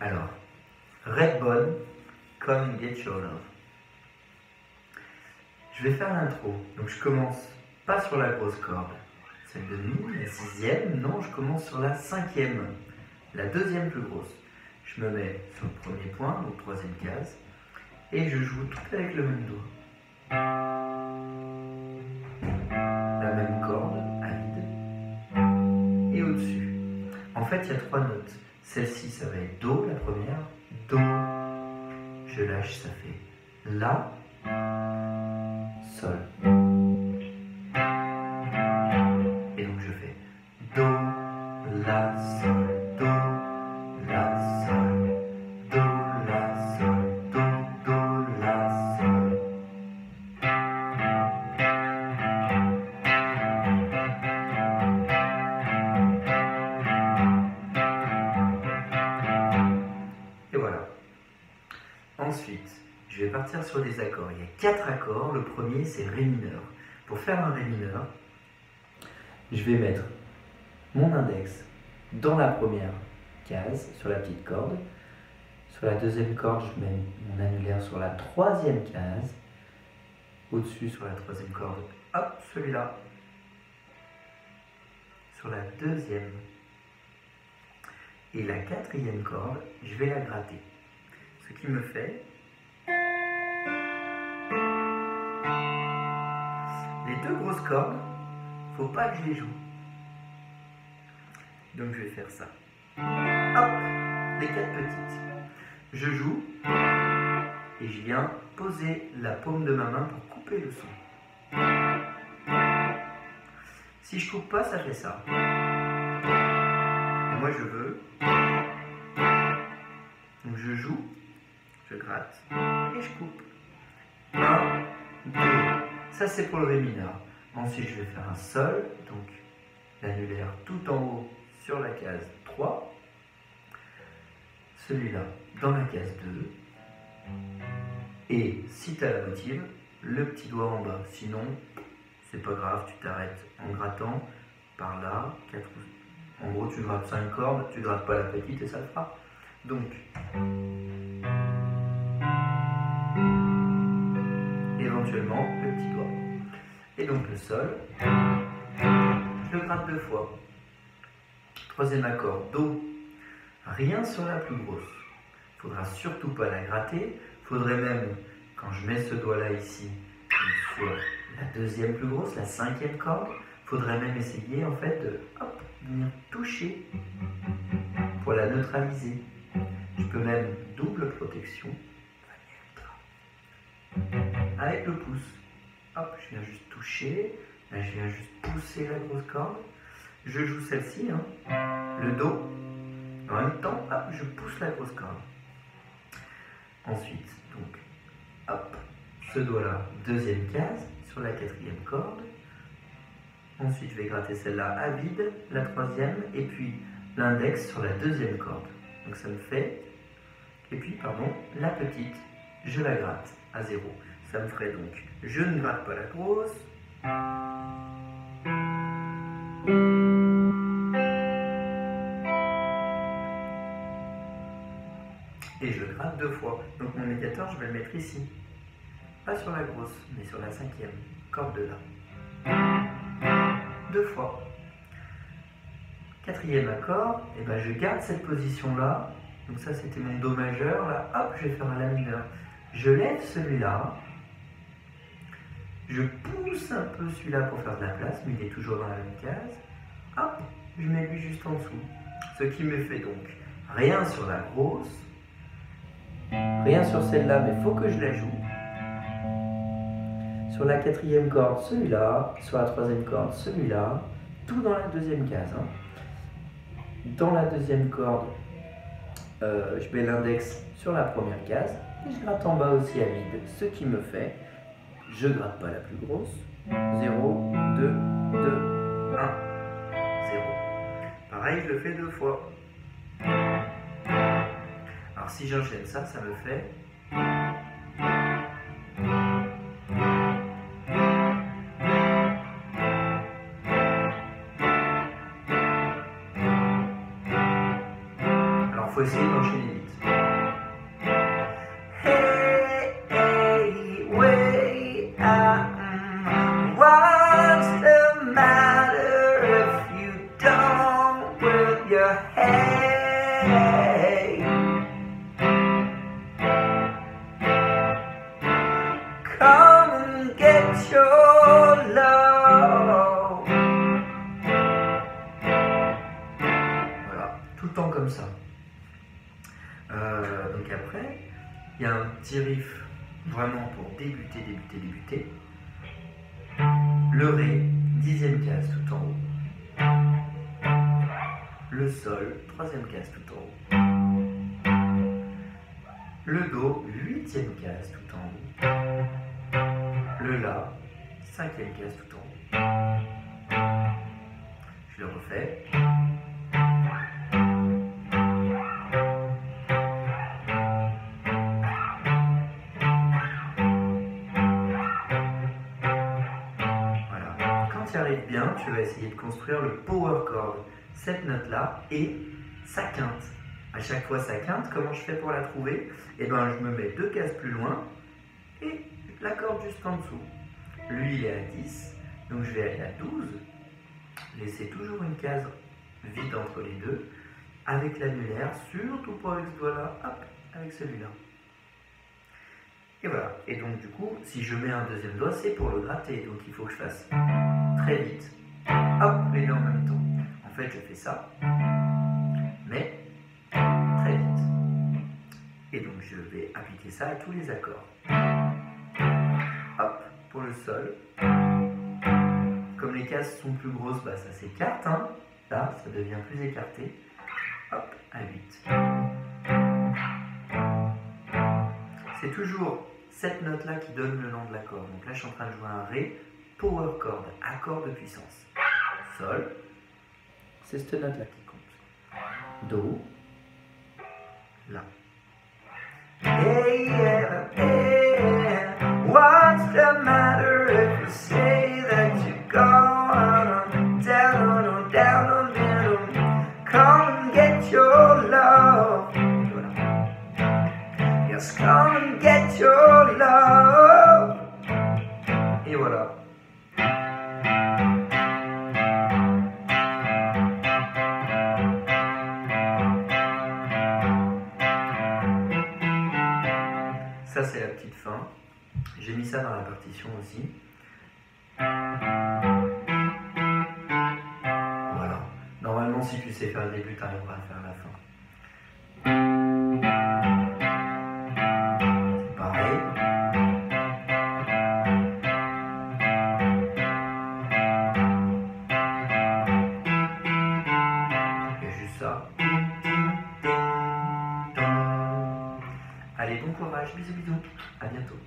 Alors, Redbone, Come Get Your Love. Je vais faire l'intro, donc je commence pas sur la grosse corde, celle de Mi, la sixième, non, je commence sur la cinquième, la deuxième plus grosse. Je me mets sur le premier point, donc troisième case, et je joue tout avec le même doigt. La même corde, à vide, et au-dessus. En fait, il y a trois notes. Celle-ci, ça va être Do, la première, Do, je lâche, ça fait La, Sol. Et donc je fais Do, La, Sol, Do, La, Sol, Do, La, Sol, Do, La, Sol. Et voilà. Ensuite, je vais partir sur des accords. Il y a 4 accords. Le premier, c'est Ré mineur. Pour faire un Ré mineur, je vais mettre mon index dans la première case, sur la petite corde. Sur la deuxième corde, je mets mon annulaire sur la troisième case. Au-dessus, sur la troisième corde, hop, celui-là. Sur la deuxième. Et la quatrième corde, je vais la gratter. Ce qui me fait les deux grosses cordes, faut pas que je les joue. Donc je vais faire ça. Hop, les 4 petites. Je joue et je viens poser la paume de ma main pour couper le son. Si je coupe pas, ça fait ça. Et moi je veux. Donc je joue, je gratte et je coupe. 1, 2. Ça c'est pour le Ré mineur. Ensuite je vais faire un Sol, donc l'annulaire tout en haut sur la case 3. Celui-là dans la case 2. Et si tu as la motive, le petit doigt en bas. Sinon, c'est pas grave, tu t'arrêtes en grattant par là. 4, en gros, tu grattes 5 cordes, tu grattes pas la petite et ça le fera. Donc, éventuellement, le petit doigt. Et donc le Sol, je le gratte 2 fois. Troisième accord, Do. Rien sur la plus grosse. Il ne faudra surtout pas la gratter. Il faudrait même, quand je mets ce doigt-là ici, sur la deuxième plus grosse, la cinquième corde, il faudrait même essayer en fait de venir toucher pour la neutraliser. Je peux même double protection avec le pouce. Hop, je viens juste toucher. Là, je viens juste pousser la grosse corde. Je joue celle-ci, le Do. En même temps, hop, je pousse la grosse corde. Ensuite, donc, hop, ce doigt-là, deuxième case, sur la quatrième corde. Ensuite, je vais gratter celle-là à vide, la troisième, et puis l'index sur la deuxième corde. Donc ça me fait, et puis, pardon, la petite, je la gratte à 0. Ça me ferait donc, je ne gratte pas la grosse. Et je le gratte 2 fois. Donc mon médiateur, je vais le mettre ici. Pas sur la grosse, mais sur la cinquième corde de là. 2 fois. Quatrième accord, et ben je garde cette position-là. Donc ça, c'était mon Do majeur. Là, hop, je vais faire un La mineur. Je lève celui-là. Je pousse un peu celui-là pour faire de la place, mais il est toujours dans la même case. Hop, je mets lui juste en dessous. Ce qui me fait donc rien sur la grosse. Rien sur celle-là, mais il faut que je la joue. Sur la quatrième corde, celui-là. Sur la troisième corde, celui-là. Tout dans la deuxième case. Dans la deuxième corde, je mets l'index sur la première case. Et je gratte en bas aussi à vide. Ce qui me fait, je ne gratte pas la plus grosse. 0, 2, 2, 1, 0. Pareil, je le fais 2 fois. Alors si j'enchaîne ça, ça me fait faut essayer d'enchaîner vite. Hey, hey, way out. What's the matter if you don't with your hey? Come and get your love. Voilà, tout le temps comme ça. Donc après, il y a un petit riff vraiment pour débuter. Le Ré, 10e case tout en haut. Le Sol, 3e case tout en haut. Le Do, 8e case tout en haut. Le La, 5e case tout en haut. Je le refais. Tu arrives bien, tu vas essayer de construire le power chord, cette note-là, et sa quinte. À chaque fois sa quinte, comment je fais pour la trouver? Eh bien, je me mets 2 cases plus loin, et l'accorde juste en dessous. Lui, il est à 10, donc je vais aller à 12, laisser toujours une case vide entre les deux, avec l'annulaire, surtout pas avec ce doigt-là, hop, avec celui-là. Et voilà, et donc du coup, si je mets un deuxième doigt, c'est pour le gratter, donc il faut que je fasse très vite, hop, les deux en même temps. En fait, je fais ça, mais très vite. Et donc je vais appliquer ça à tous les accords. Hop, pour le Sol. Comme les cases sont plus grosses, bah, ça s'écarte, hein. Là, ça devient plus écarté. Hop, à 8. C'est toujours cette note-là qui donne le nom de l'accord. Donc là, je suis en train de jouer un Ré, power chord, accord de puissance. Sol, c'est cette note-là qui compte. Do, La. Hey, yeah, hey, what's the matter if you say that you're gone down, down, down, come and get your love. Yes, come and get your love. Et voilà. Ça, c'est la petite fin. J'ai mis ça dans la partition aussi. Voilà. Normalement, si tu sais faire le début, tu arriveras à faire la fin. C'est pareil. Et juste ça. Allez, bon courage, bisous bisous, à bientôt.